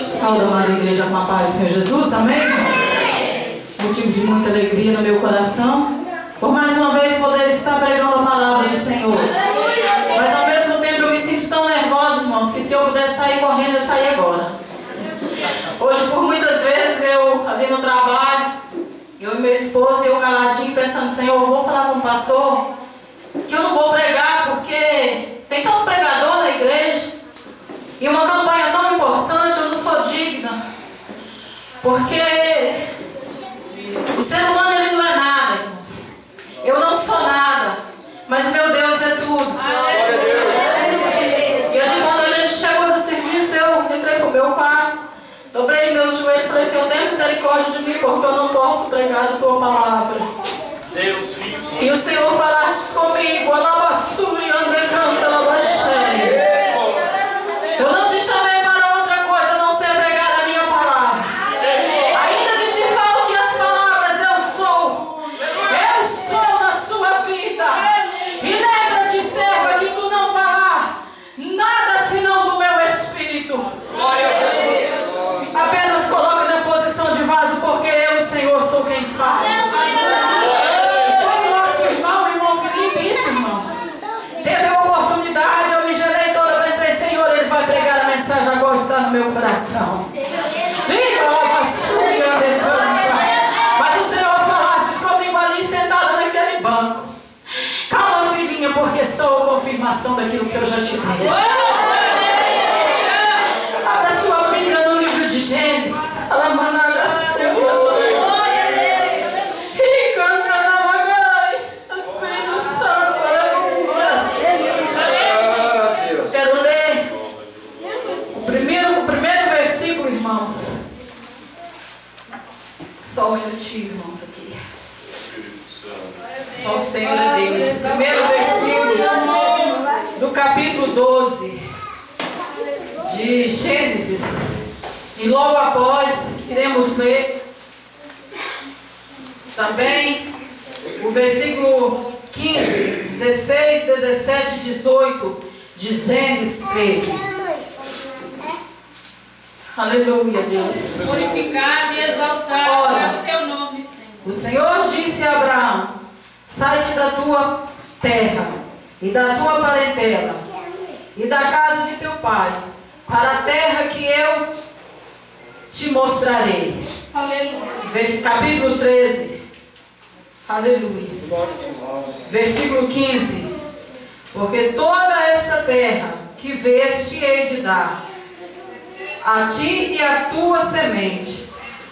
Salve, amada igreja, com a paz do Senhor Jesus, amém? Motivo de muita alegria no meu coração, por mais uma vez poder estar pregando a palavra do Senhor. Mas ao mesmo tempo eu me sinto tão nervosa, irmãos, que se eu pudesse sair correndo, eu saí agora. Hoje, por muitas vezes, eu ali no trabalho, eu e meu esposo, eu caladinho, pensando, Senhor, eu vou falar com o pastor, que eu não vou pregar, porque tem tanto pregador na igreja, e uma campanha tão importante, eu não sou digna, porque o ser humano ele não é nada, irmãos. Eu não sou nada, mas meu Deus é tudo. E ali quando a gente chegou do serviço, eu entrei pro meu quarto, dobrei meus joelhos e falei, Senhor, tenha misericórdia de mim, porque eu não posso pregar a tua palavra. E o Senhor falaste comigo, a nova súria, anda canta, nova cheia. Eu não te chamei para outra coisa, a não ser pregar a minha palavra. Ainda que te falte as palavras, eu sou na sua vida. E lembra-te, serva, que tu não falar nada senão do meu espírito. Glória a Jesus. Apenas coloque na posição de vaso, porque eu, Senhor, sou quem faz. Agora está no meu coração. Mas o Senhor falasse comigo ali sentada naquele banco. Calma, filhinha, porque sou a confirmação daquilo que eu já te dei. Abra sua Bíblia no livro de Gênesis. Só um minutinho, irmãos, aqui. Só o Senhor é Deus. Primeiro versículo do capítulo 12 de Gênesis. E logo após, iremos ler também o versículo 15, 16, 17 e 18 de Gênesis 13. Aleluia, Deus. Glorificado e exaltado é o teu nome, Senhor. O Senhor disse a Abraão: sai-te da tua terra e da tua parentela e da casa de teu pai, para a terra que eu te mostrarei. Aleluia. Capítulo 13. Aleluia. Versículo 15. Porque toda essa terra que veste hei de dar a ti e a tua semente,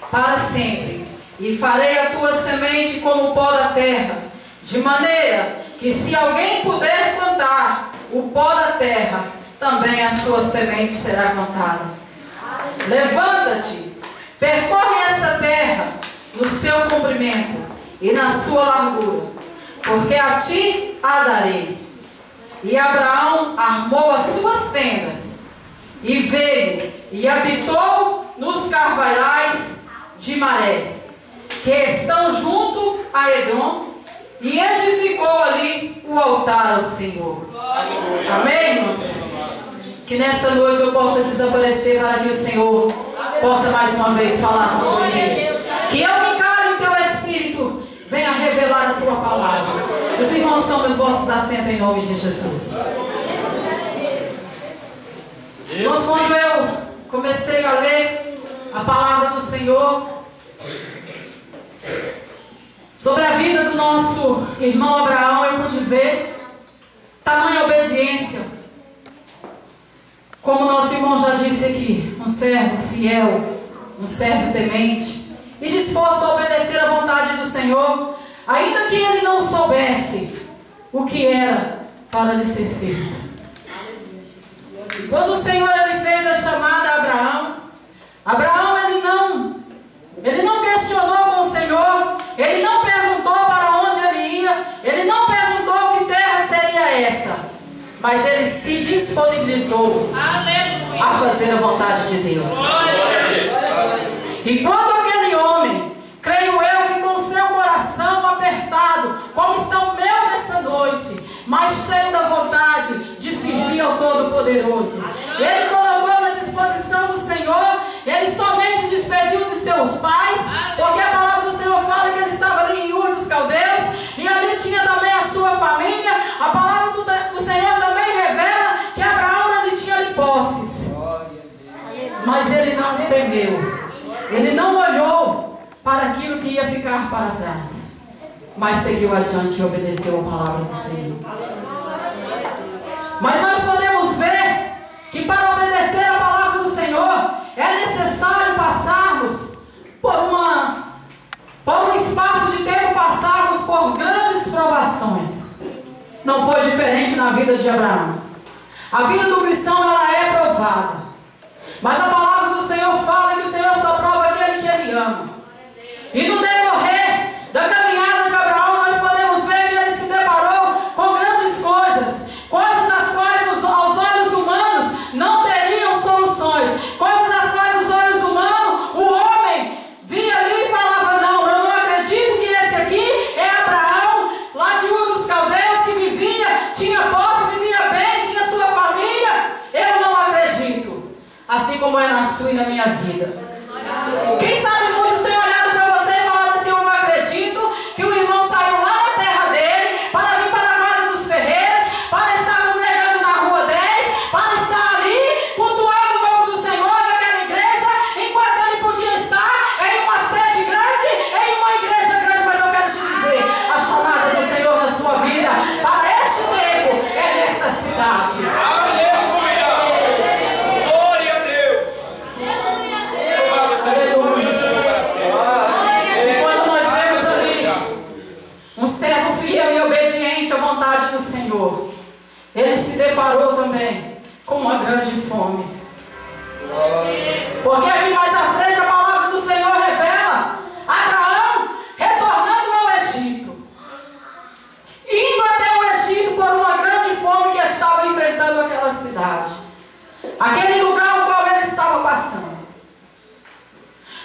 para sempre, e farei a tua semente como o pó da terra, de maneira que se alguém puder contar o pó da terra, também a sua semente será contada. Levanta-te, percorre essa terra no seu comprimento e na sua largura, porque a ti a darei. E Abraão armou as suas tendas, e veio e habitou nos carvalhais de Maré, que estão junto a Edom, e edificou ali o altar ao Senhor. Amém, irmãos? Que nessa noite eu possa desaparecer para que o Senhor possa mais uma vez falar com você. Que eu me cale o teu Espírito venha revelar a tua palavra. Os irmãos tomem os vossos assentos em nome de Jesus. Irmãos, quando eu comecei a ler a palavra do Senhor sobre a vida do nosso irmão Abraão, eu pude ver tamanha obediência. Como nosso irmão já disse aqui, um servo fiel, um servo temente e disposto a obedecer à vontade do Senhor, ainda que ele não soubesse o que era para lhe ser feito. E quando o Senhor ele fez a chamada a Abraão, Abraão ele não questionou com o Senhor, ele não perguntou para onde ele ia, ele não perguntou que terra seria essa, mas ele se disponibilizou a fazer a vontade de Deus. E quando aquele homem, creio eu que com seu coração apertado, como está o meu nessa noite, mas cheio da vontade de servir ao Todo-Poderoso, ele colocou na disposição do Senhor, seus pais, porque a palavra do Senhor fala que ele estava ali em Ur dos Caldeus, e ali tinha também a sua família. A palavra do Senhor também revela que Abraão ele tinha ali posses, mas ele não temeu, ele não olhou para aquilo que ia ficar para trás, mas seguiu adiante e obedeceu a palavra do Senhor. Mas nós podemos ver que para obedecer a palavra do Senhor é necessário passarmos por um espaço de tempo, passarmos por grandes provações. Não foi diferente na vida de Abraão. A vida do cristão ela é provada, mas a palavra do Senhor fala que o Senhor só prova aquele que ele ama. E no decorrer da caminhada de Abraão nós podemos ver que ele se deparou com grandes coisas, coisas as quais aos olhos humanos não teriam soluções, coisas as quais os olhos humanos, o homem via ali e falava: não, eu não acredito que esse aqui é Abraão, lá de Ur dos Caldeus, que vivia, tinha posse, vivia bem, tinha sua família. Eu não acredito. Assim como é na sua e na minha vida. Quem sabe muitos têm olhado para você e falado assim: eu não acredito que o irmão saiu lá da terra dele para vir para a guarda dos ferreiros, para estar congregando na rua 10, para estar ali cultuando o nome do Senhor naquela igreja, enquanto ele podia estar em uma sede grande, em uma igreja grande. Mas eu quero te dizer, a chamada do Senhor na sua vida para este tempo é nesta cidade. Aleluia! Glória a Deus! Louvado seja o nome do Senhor para sempre. Enquanto nós vemos ali um servo fiel e obediente à vontade do Senhor, ele se deparou também com uma grande fome. Porque aqui mais à frente a palavra do Senhor revela Abraão retornando ao Egito, indo até o Egito por uma grande fome que estava enfrentando aquela cidade, aquele lugar ao qual ele estava passando.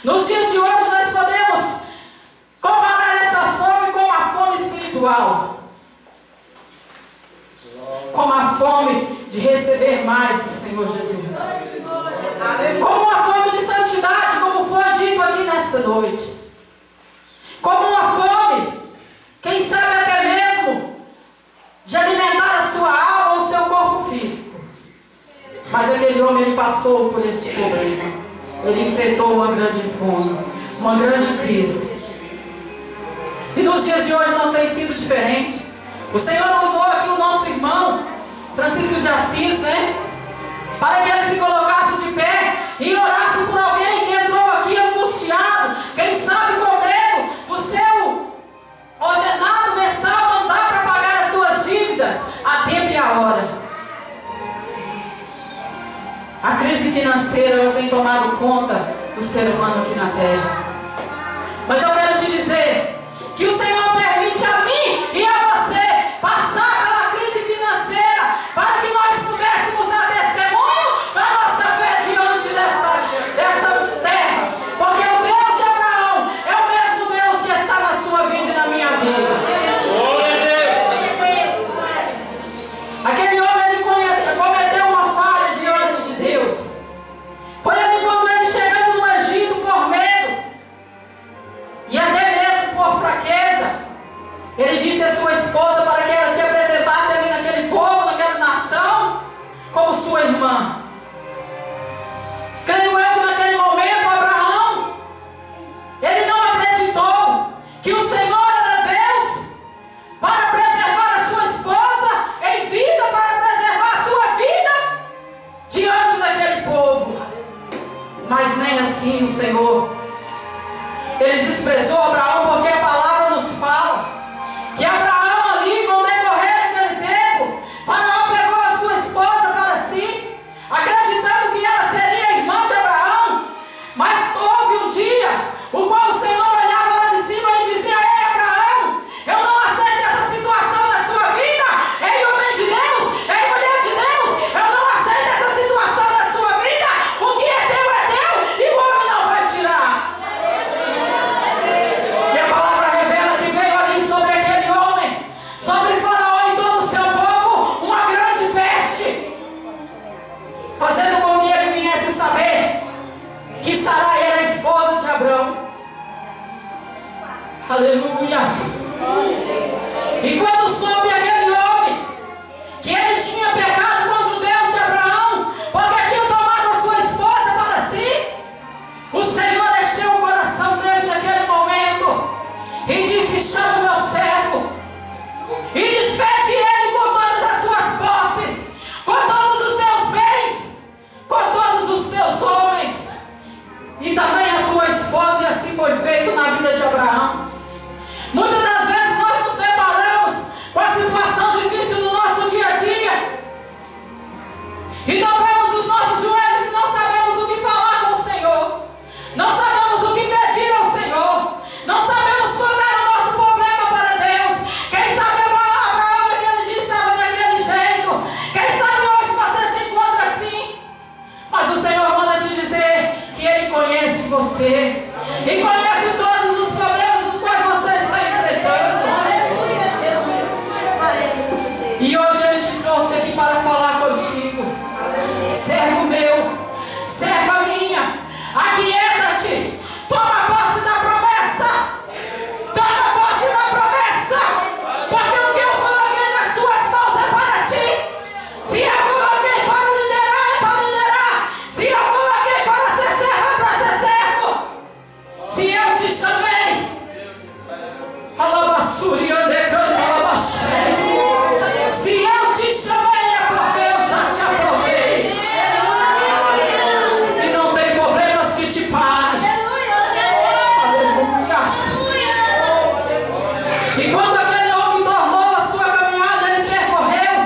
Nos dias de hoje nós podemos comparar essa fome com a fome espiritual, como a fome de receber mais do Senhor Jesus, como uma fome de santidade, como foi dito aqui nessa noite, como uma fome, quem sabe até mesmo, de alimentar a sua alma ou o seu corpo físico. Mas aquele homem ele passou por esse problema, ele enfrentou uma grande fome, uma grande crise. E nos dias de hoje não tem sido diferente. O Senhor usou aqui o nosso irmão Francisco de Assis, né? Para que ele se colocasse de pé e orasse por alguém que entrou aqui angustiado, quem sabe com medo do seu ordenado mensal não dá para pagar as suas dívidas a tempo e a hora. A crise financeira ela tem tomado conta do ser humano aqui na terra. Mas eu quero te dizer que o Senhor permite a mim e a você passar pela crise financeira para que nós pudéssemos dar testemunho da nossa fé diante desta terra. Porque o Deus de Abraão é o mesmo Deus que está na sua vida e na minha vida. Glória a Deus! Aquele homem ele cometeu uma falha diante de Deus. Foi ali quando ele, chegando no Egito por medo e até mesmo por fraqueza, ele disse à sua esposa para que ela se apresentasse ali naquele povo, naquela nação, como sua irmã. Creio eu que naquele momento Abraão, ele não acreditou que o Senhor era Deus para preservar a sua esposa em vida, para preservar a sua vida diante daquele povo. Mas nem assim o Senhor, ele desprezou Abraão, porque a palavra nos fala que Abraão ali, no decorrer daquele tempo, Faraó pegou a sua esposa para si, acreditando que ela seria irmã de Abraão. Mas houve um dia o qual o Senhor olhava lá de cima e dizia: ei Abraão, eu não aceito essa situação na sua vida. Ei homem de Deus, ei mulher de Deus, eu não aceito essa situação na sua vida. O que é teu e o homem não vai tirar. E a palavra e também a tua esposa, e assim foi feito na vida de Abraão. Muitas das vezes nós nos deparamos com a situação difícil do nosso dia a dia e dobramos os nossos joelhos e não sabemos o que falar com o Senhor, não sabemos o que pedir ao Senhor, não sabemos contar o nosso problema para Deus. Quem sabe Abraão naquele dia estava daquele jeito, quem sabe hoje você se encontra assim, mas o Senhor manda te dizer que Ele conhece você e conhece todos os problemas os quais você está enfrentando. E hoje Ele te trouxe aqui para falar contigo. Servo meu, serva minha, aquieta-te, toma posse da promessa, toma posse da promessa, porque o que eu coloquei nas tuas mãos é para ti. Se eu coloquei para liderar, é para liderar. Se eu coloquei para ser servo, é para ser servo. Se eu te chamei, se eu te chamei é porque eu já te aprovei. E não tem problemas que te parem. Aleluia. E quando aquele homem tornou a sua caminhada, ele percorreu.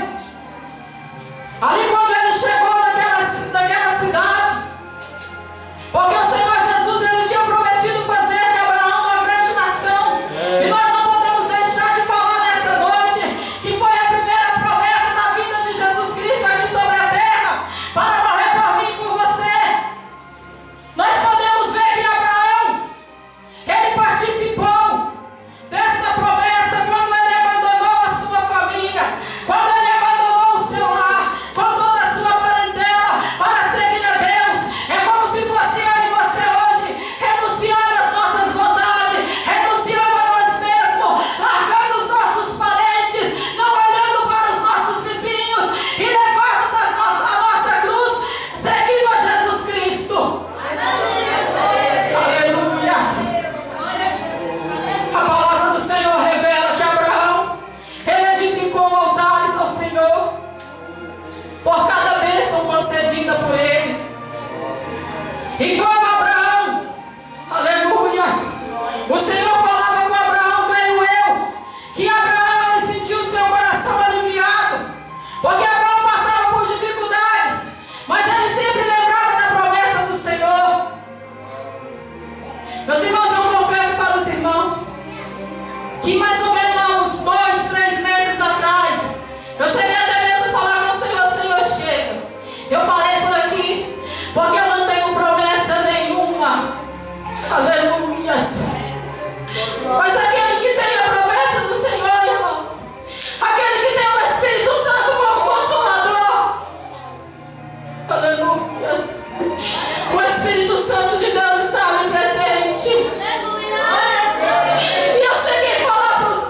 Ali quando ele chegou naquela cidade, porque o Senhor Jesus ele tinha prometido fazer de Abraão uma grande nação. E nós não podemos deixar de falar nessa noite que foi a primeira promessa da vida de Jesus Cristo aqui sobre a terra, para morrer por mim e por você. Nós podemos ver que Abraão, ele participou desta promessa quando ele abandonou a sua família, quando ele abandonou o seu lar, com toda a sua parentela, para seguir a Deus. É como se fosse eu e você hoje, renunciando às nossas vontades, renunciando a nós mesmos, largando os nossos parentes, não olhando para os nossos vizinhos e levarmos a nossa cruz, seguindo a Jesus Cristo. Aleluia! A palavra do Senhor revela que Abraão, ele edificou altares ao Senhor por cada bênção concedida por ele. E quando Abraão, aleluia, o Senhor falava com Abraão, creio eu, que Abraão ele sentiu seu coração aliviado, porque Abraão passava por dificuldades, mas ele sempre lembrava da promessa do Senhor. Meus irmãos, eu confesso para os irmãos que mais ou menos 2, 3 meses atrás, eu cheguei até mesmo a falar com o Senhor, Senhor, chega. Eu parei por aqui, porque eu não tenho promessa nenhuma. Aleluia. Mas aquele que tem a promessa do Senhor, irmãos, aquele que tem o Espírito Santo como consolador, aleluia, o Espírito Santo de Deus está ali presente. E eu cheguei a falar para os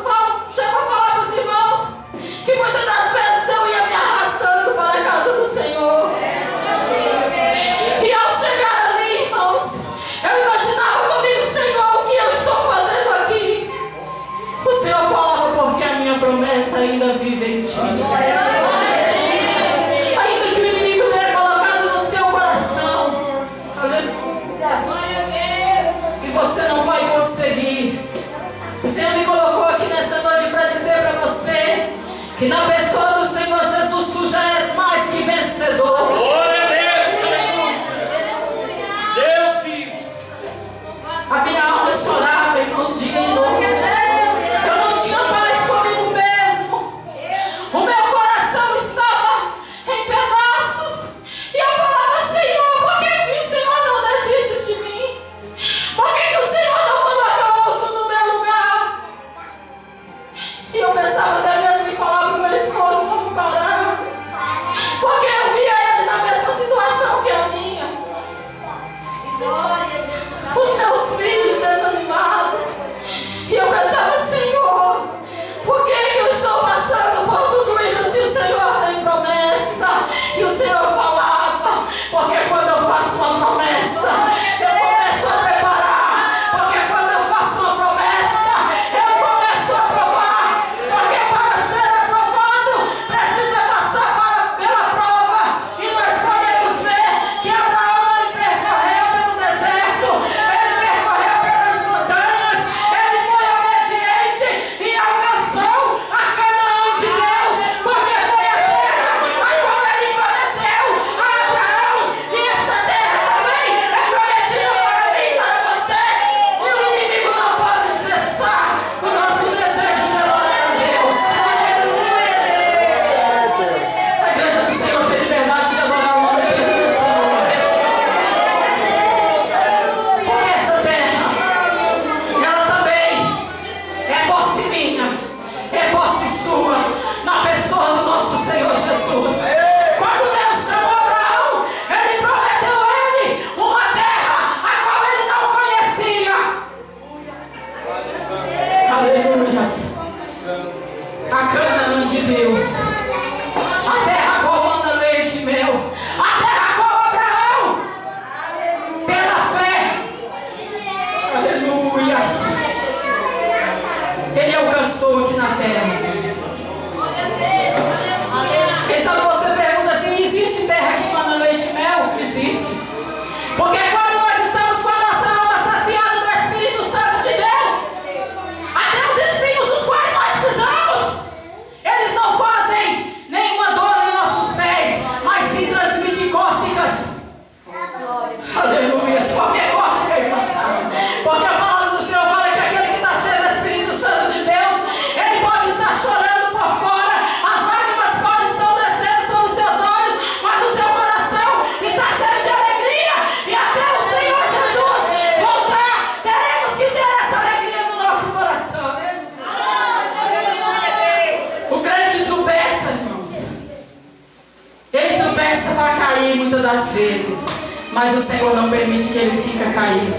das vezes, mas o Senhor não permite que ele fique caído.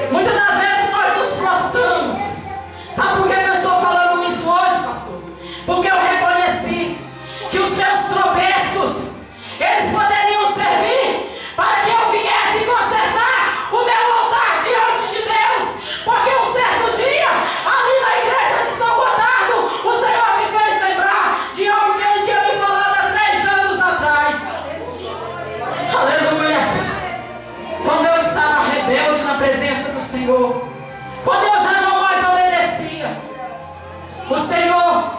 Muitas das vezes nós nos prostramos. Sabe por que eu estou falando isso hoje, pastor? Porque eu reconheci que os meus tropeços, eles poderiam servir para que eu viesse consertar o meu altar diante de Deus. Porque um certo dia, ali na igreja de São Gotardo, o Senhor me fez lembrar de algo que ele tinha me falado há 3 anos atrás. Aleluia! Quando eu estava rebelde na presença do Senhor, quando eu já não mais obedecia, o Senhor,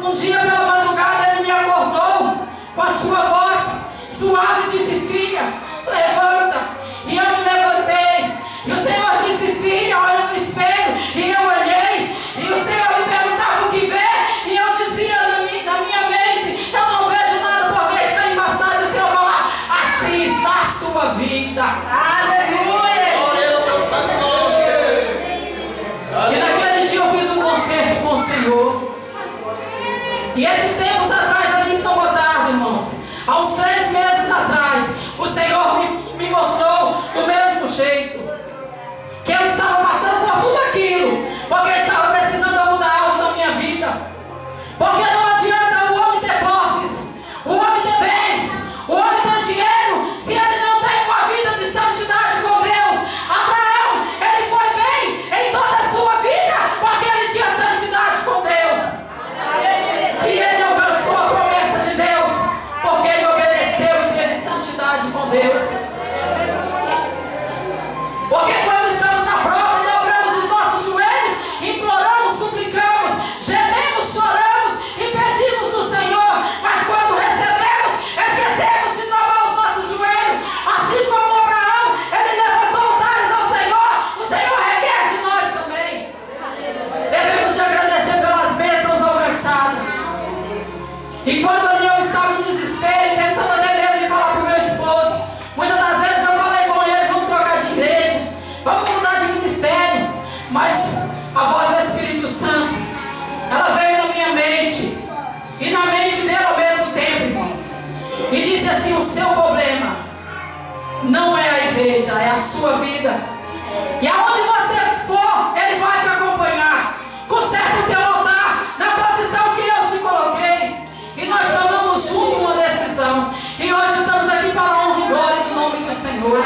um dia pela madrugada, ele me acordou com a sua voz suave e disse: filha, levanta. E eu me levantei, e o Senhor disse: filha, olha no espelho. E eu olhei, e o Senhor me perguntava o que vê, e eu dizia na minha mente: eu não vejo nada porque está embaçado. E o Senhor fala: assim está a sua vida. Aleluia! E naquele dia eu fiz um concerto com o Senhor. E esses tempos atrás, ali em São Gotardo, irmãos, há uns 3 meses atrás, o Senhor me mostrou do mesmo jeito que eu estava passando por tudo aquilo, porque eu estava precisando mudar algo na minha vida. Porque não adianta o homem ter posses, o homem ter bens, o homem ter dinheiro, se ele não tem uma vida de santidade com Deus. Abraão, ele foi bem em toda a sua vida, porque ele tinha santidade com Deus. E ele alcançou a promessa de Deus, porque ele obedeceu e teve santidade com Deus. Porque quando estamos na prova e dobramos os nossos joelhos, imploramos, suplicamos, gememos, choramos e pedimos do Senhor. Mas quando recebemos, esquecemos de dobrar os nossos joelhos. Assim como Abraão, ele levantou altares ao Senhor, o Senhor requer de nós também. Devemos te agradecer pelas bênçãos alcançadas. E quando ali eu estava em desespero, pensando até mesmo em falar para o meu esposo, muitas das vezes eu falei com ele: vamos trocar de igreja, vamos mudar de ministério. Mas a voz do Espírito Santo, ela veio na minha mente e na mente dele ao mesmo tempo, irmãos, e disse assim: o seu problema não é a igreja, é a sua vida. E aonde você for, ele vai te acompanhar. Conserta o teu altar na posição que eu te coloquei. E nós tomamos junto uma decisão. E hoje estamos aqui para a honra e glória do nome do Senhor.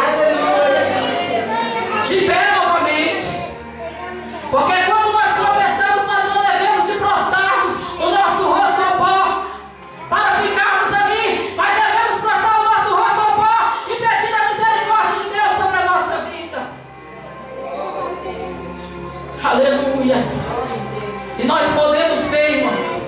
De pé novamente. Porque quando nós tropeçamos, nós não devemos de prostrarmos o nosso rosto ao pó para ficarmos ali, mas devemos prostrar o nosso rosto ao pó e pedir a misericórdia de Deus sobre a nossa vida. Aleluia. E nós podemos ver, irmãos,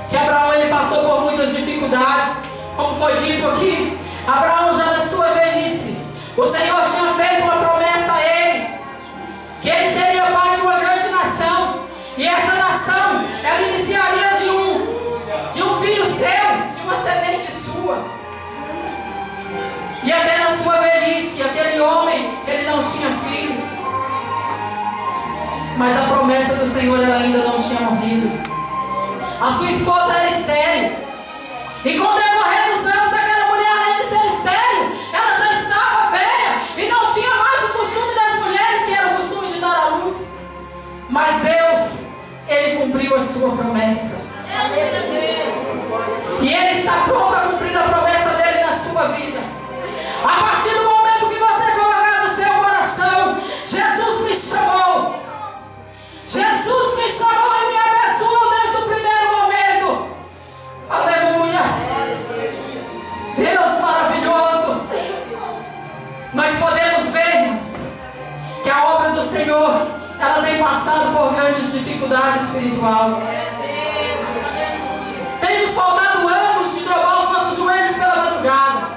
que Abraão, ele passou por muitas dificuldades, como foi dito aqui. Abraão, já na sua velhice, o Senhor tinha feito uma promessa a ele, que ele seria pai de uma grande nação, e essa nação, ela iniciaria de um filho seu, de uma semente sua. E até na sua velhice, aquele homem, ele não tinha filhos, mas a promessa do Senhor, ela ainda não tinha morrido. A sua esposa era estéril. E com o decorrer dos anos, aquela mulher, além de ser estéril, ela já estava velha e não tinha mais o costume das mulheres, que era o costume de dar à luz. Mas Deus, ele cumpriu a sua promessa. E ele está pronto a cumprir a promessa dele na sua vida. A partir do momento que você colocar no seu coração: Jesus me chamou, Jesus me chamou e me abençoou desde o primeiro momento. Aleluia. Deus maravilhoso. Nós podemos ver, irmãos, que a obra do Senhor, ela tem passado por grandes dificuldades espirituais. Tem nos faltado anos de dobrar os nossos joelhos pela madrugada.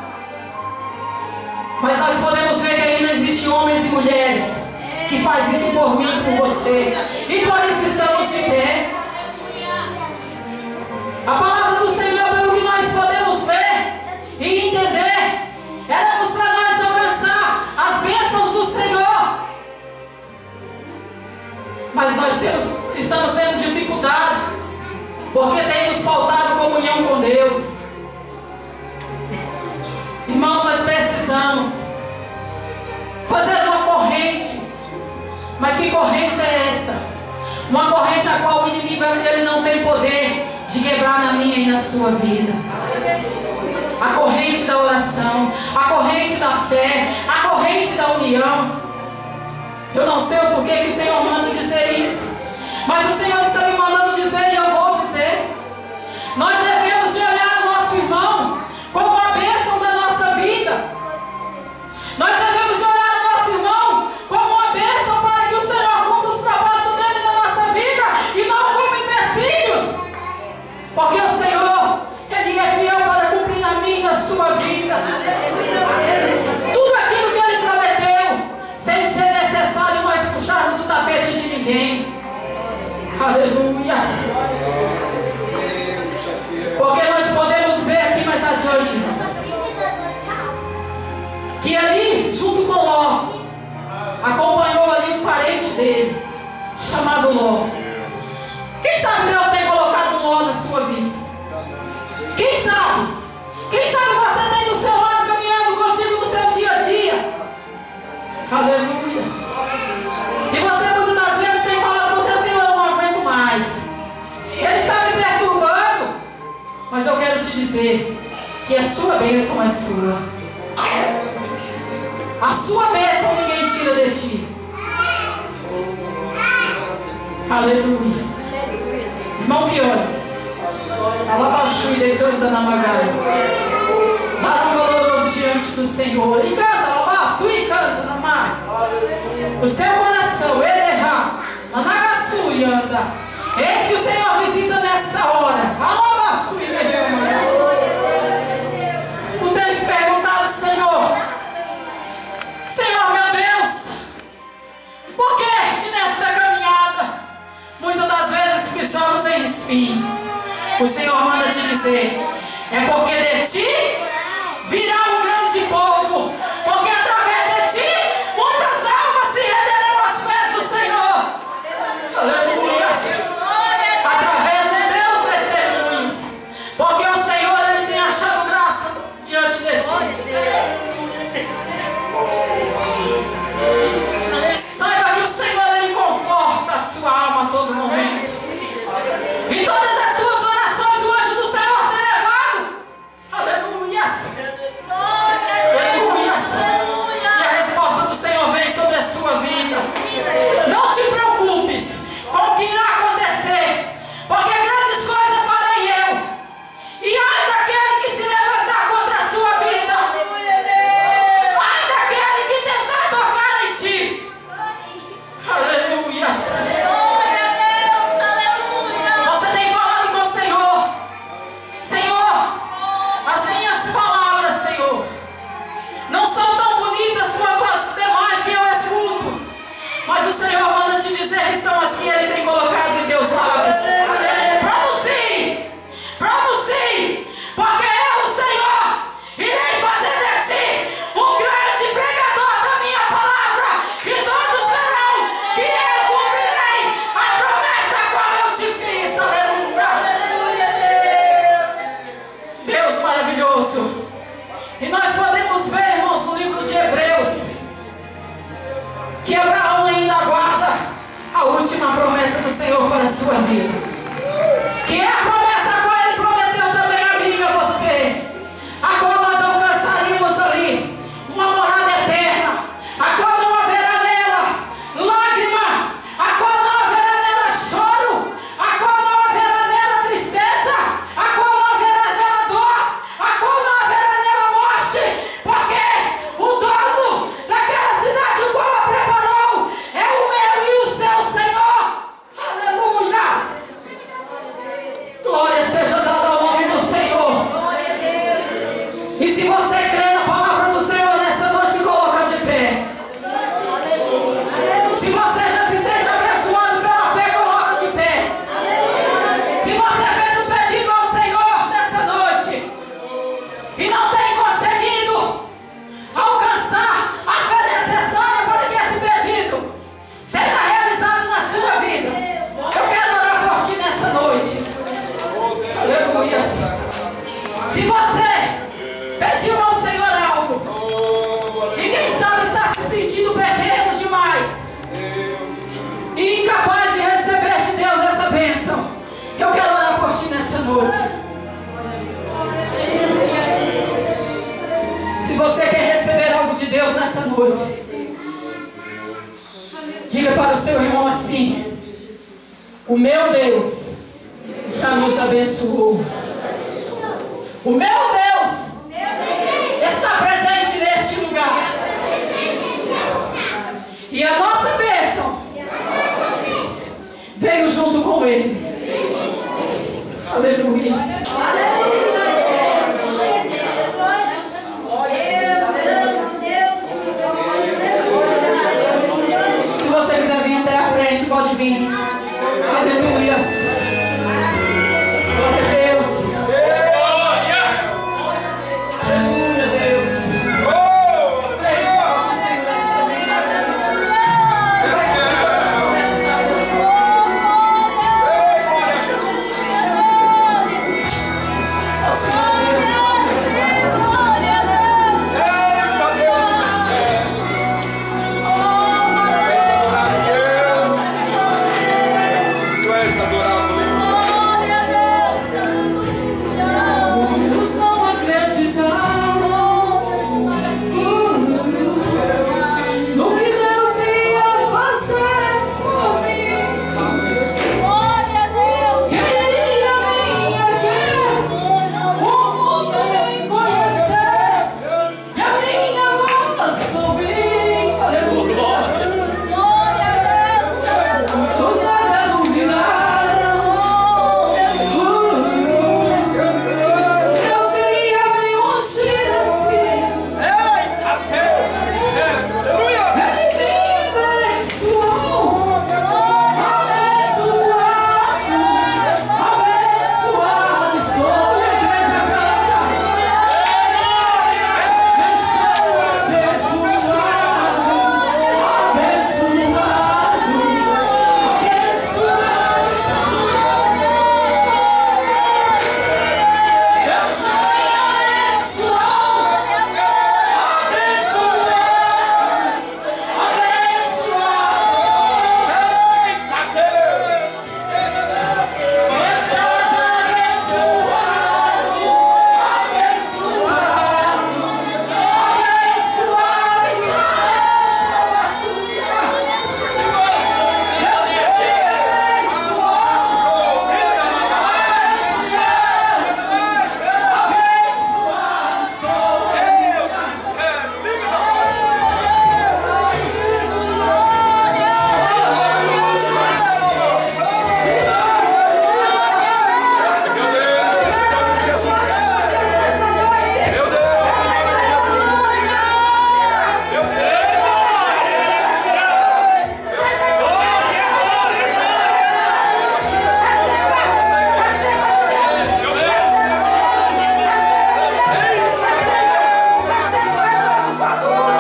Mas nós podemos ver que ainda existem homens e mulheres que faz isso por mim e por você. E por isso estamos de pé. A palavra do Senhor, pelo que nós podemos ver e entender, éramos para nós alcançar as bênçãos do Senhor. Mas nós estamos tendo dificuldade, porque tem nos faltado comunhão com Deus. que corrente é essa? Uma corrente a qual o inimigo ele não tem poder de quebrar na minha e na sua vida. A corrente da oração, a corrente da fé, a corrente da união. Eu não sei o porquê que o Senhor manda dizer isso, mas o Senhor está me mandando dizer e eu vou dizer. Nós devemos de olhar o nosso irmão como uma bênção da nossa vida. Nós devemos de olhar o nosso irmão como uma bênção para que o Senhor cumpra os propósitos dele na nossa vida e não como empecilhos. Porque o Senhor, Ele é fiel para cumprir na minha e na sua vida tudo aquilo que Ele prometeu, sem ser necessário nós puxarmos o tapete de ninguém. Aleluia. Porque nós podemos ver aqui mais adiante, irmãos, que ali, junto com Ló, acompanhou ali um parente dele, chamado Ló. Quem sabe Deus tem colocado um Ló na sua vida? Quem sabe? Quem sabe você tem do seu lado caminhando contigo no seu dia a dia? Aleluia. E você muitas das vezes tem falado para o seu Senhor: eu não aguento mais, Ele está me perturbando. Mas eu quero te dizer que a sua bênção é sua. A sua bênção ninguém tira de ti. Aleluia. Irmão Quiones, alabaxu e decanta na magaia. Varão valoroso diante do Senhor. E canta, alabaço, e canta na mar. O seu coração, ele errar. Managaçu e anda. Eis que o Senhor visita nessa hora. Alabaçu e decanta. Tu tens perguntado, Senhor: Senhor meu Deus, por que nesta caminhada muitas das vezes pisamos em espinhos? O Senhor manda te dizer: é porque de ti virá um grande povo, porque através de ti muitas almas se renderão aos pés do Senhor. Aleluia. Através dos teus testemunhos, porque o Senhor, Ele tem achado graça diante de ti. Saiba que o Senhor, Ele conforta a sua alma a todo momento. E todas as suas orações o anjo do Senhor tem levado. Aleluia. Aleluia. E a resposta do Senhor vem sobre a sua vida. Não te preocupes com o que irá acontecer, porque grandes coisas farei eu. E ai daquele que se levantar contra a sua vida, ai daquele que tentar tocar em ti. Aleluia. Você tem falado com o Senhor: Senhor, as minhas palavras, Senhor, não são tão bonitas quanto as demais que eu escuto, mas o Senhor manda te dizer que são as que Ele tem colocado em teus lábios. Produzir, produzir, porque eu, o Senhor, irei fazer de ti um grande pregador da minha palavra, e todos verão que eu cumprirei a promessa como eu te fiz. Aleluia. Deus maravilhoso. E nós podemos ver, irmãos, no livro de Hebreus, que Abraão ainda aguarda a última promessa do Senhor para a sua vida, que é a promessa a qual Ele prometeu também a mim e a você, a qual nós alcançaríamos ali uma morada eterna, a qual não haverá nela lágrima, a qual não haverá nela choro, a qual não haverá nela tristeza, a qual não haverá nela dor, a qual não haverá nela morte, porque o dono daquela cidade o qual a preparou é o meu e o seu Senhor. Aleluia. Deus nessa noite. Diga para o seu irmão assim: o meu Deus já nos abençoou. O meu Deus está presente neste lugar. E a nossa bênção veio junto com Ele. Aleluia. Se você quiser vir até a frente, pode vir. Aleluia. Glória a Deus. Aleluia, Deus. Salvador.